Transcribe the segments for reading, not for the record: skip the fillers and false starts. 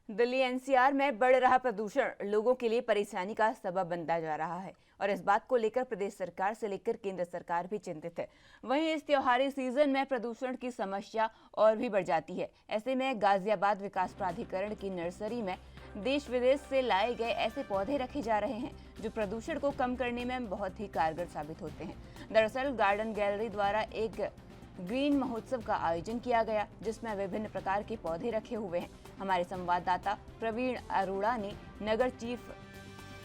Delhi NCR में बढ़ रहा प्रदूषण लोगों के लिए परेशानी का सबब बनता जा रहा है और इस बात को लेकर प्रदेश सरकार से लेकर केंद्र सरकार भी चिंतित है। वहीं इस त्योहारी सीजन में प्रदूषण की समस्या और भी बढ़ जाती है। ऐसे में गाजियाबाद विकास प्राधिकरण की नर्सरी में देश विदेश से लाए गए ऐसे पौधे रखे जा रहे हैं जो प्रदूषण को कम करने में बहुत ही कारगर साबित होते हैं। दरअसल गार्डन गैलरी द्वारा एक ग्रीन महोत्सव का आयोजन किया गया जिसमें विभिन्न प्रकार के पौधे रखे हुए हैं। हमारे संवाददाता प्रवीण अरोड़ा ने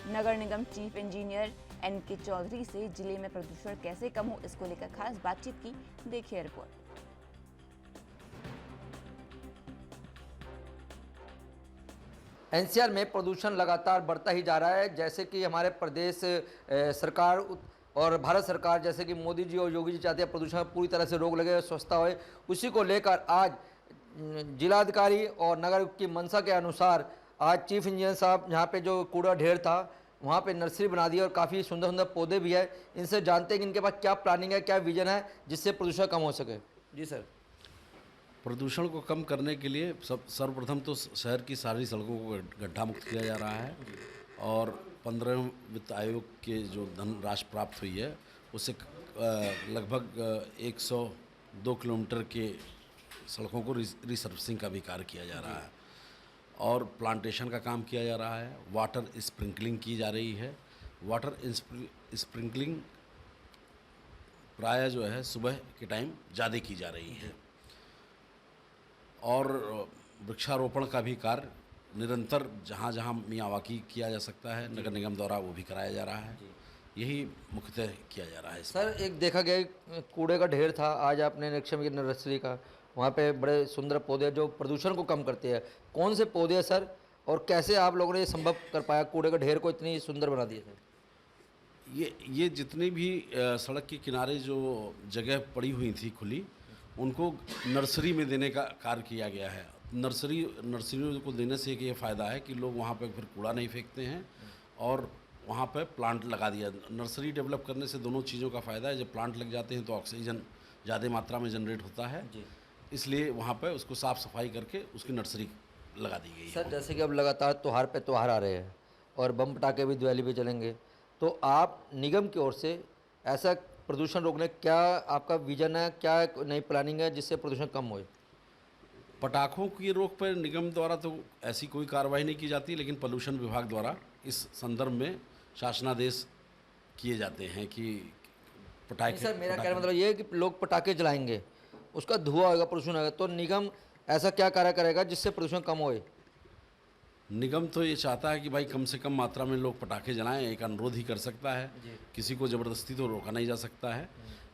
नगर निगम चीफ इंजीनियर एनके चौधरी से जिले में प्रदूषण कैसे कम हो इसको लेकर खास बातचीत की। देखिए रिपोर्ट। एनसीआर में प्रदूषण लगातार बढ़ता ही जा रहा है। जैसे कि हमारे प्रदेश सरकार और भारत सरकार, जैसे कि मोदी जी और योगी जी चाहते हैं प्रदूषण पूरी तरह से रोक लगे और स्वच्छता होए, उसी को लेकर आज जिलाधिकारी और नगर की मंशा के अनुसार आज चीफ इंजीनियर साहब यहाँ पे जो कूड़ा ढेर था वहाँ पे नर्सरी बना दी और काफ़ी सुंदर सुंदर पौधे भी है। इनसे जानते हैं कि इनके पास क्या प्लानिंग है, क्या विजन है जिससे प्रदूषण कम हो सके। जी सर। प्रदूषण को कम करने के लिए सर्वप्रथम तो शहर की सारी सड़कों को गड्ढा मुक्त किया जा रहा है और 15वें वित्त आयोग के जो धनराशि प्राप्त हुई है उससे लगभग 102 किलोमीटर के सड़कों को रिसर्फिंग का भी कार्य किया जा रहा है और प्लांटेशन का काम किया जा रहा है। वाटर स्प्रिंकलिंग की जा रही है। वाटर स्प्रिंकलिंग प्रायः जो है सुबह के टाइम ज़्यादा की जा रही है और वृक्षारोपण का भी कार्य निरंतर जहाँ जहाँ मियावाकी किया जा सकता है नगर निगम द्वारा वो भी कराया जा रहा है। यही मुख्यतः किया जा रहा है। सर, एक देखा गया कूड़े का ढेर था, आज आपने निरीक्षण किया नर्सरी का, वहाँ पे बड़े सुंदर पौधे जो प्रदूषण को कम करते हैं। कौन से पौधे हैं सर और कैसे आप लोगों ने ये संभव कर पाया, कूड़े का ढेर को इतनी सुंदर बना दिया सर? ये जितनी भी सड़क के किनारे जो जगह पड़ी हुई थी खुली, उनको नर्सरी में देने का कार्य किया गया है। नर्सरी को देने से एक ये फ़ायदा है कि लोग वहाँ पे फिर कूड़ा नहीं फेंकते हैं और वहाँ पे प्लांट लगा दिया। नर्सरी डेवलप करने से दोनों चीज़ों का फ़ायदा है। जब प्लांट लग जाते हैं तो ऑक्सीजन ज़्यादा मात्रा में जनरेट होता है, इसलिए वहाँ पे उसको साफ़ सफाई करके उसकी नर्सरी लगा दी गई है। सर, जैसे कि अब लगातार त्योहार पे त्योहार आ रहे हैं और बम पटाखे भी दिवाली पे चलेंगे, तो आप निगम की ओर से ऐसा प्रदूषण रोकने क्या आपका विजन है, क्या नई प्लानिंग है जिससे प्रदूषण कम होए? पटाखों की रोक पर निगम द्वारा तो ऐसी कोई कार्रवाई नहीं की जाती, लेकिन पोल्यूशन विभाग द्वारा इस संदर्भ में शासनादेश किए जाते हैं कि पटाखे। सर, मेरा कहने मतलब ये है कि लोग पटाखे जलाएंगे, उसका धुआं होगा, प्रदूषण होगा, तो निगम ऐसा क्या कार्य करेगा जिससे प्रदूषण कम होए? निगम तो ये चाहता है कि भाई कम से कम मात्रा में लोग पटाखे जलाएं। एक अनुरोध ही कर सकता है, किसी को ज़बरदस्ती तो रोका नहीं जा सकता है,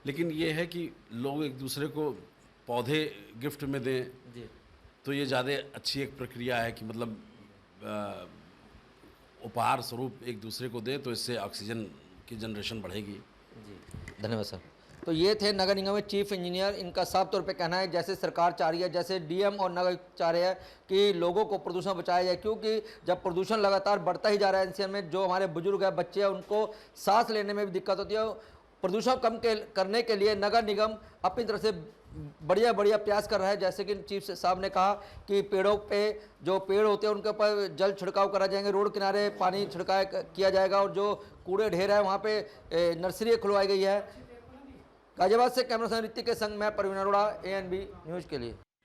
लेकिन ये है कि लोग एक दूसरे को पौधे गिफ्ट में दें तो ये ज़्यादा अच्छी एक प्रक्रिया है कि मतलब उपहार स्वरूप एक दूसरे को दें, तो इससे ऑक्सीजन की जनरेशन बढ़ेगी। जी, धन्यवाद सर। तो ये थे नगर निगम में चीफ इंजीनियर। इनका साफ तौर पे कहना है जैसे सरकार चाह रही है, जैसे डीएम और नगर चाह रहे हैं कि लोगों को प्रदूषण बचाया जाए, क्योंकि जब प्रदूषण लगातार बढ़ता ही जा रहा है एनसीआर में, जो हमारे बुजुर्ग हैं, बच्चे हैं, उनको सांस लेने में भी दिक्कत होती है। प्रदूषण कम करने के लिए नगर निगम अपनी तरफ से बढ़िया प्रयास कर रहा है। जैसे कि चीफ साहब ने कहा कि पेड़ों पे जो पेड़ होते हैं उनके ऊपर जल छिड़काव करा जाएंगे, रोड किनारे पानी छिड़काव किया जाएगा और जो कूड़े ढेर है वहाँ पे नर्सरी खुलवाई गई है। गाजियाबाद से कैमरा पर्सन ऋतिक के संग मैं प्रवीण अरोड़ा, ANB न्यूज़ के लिए।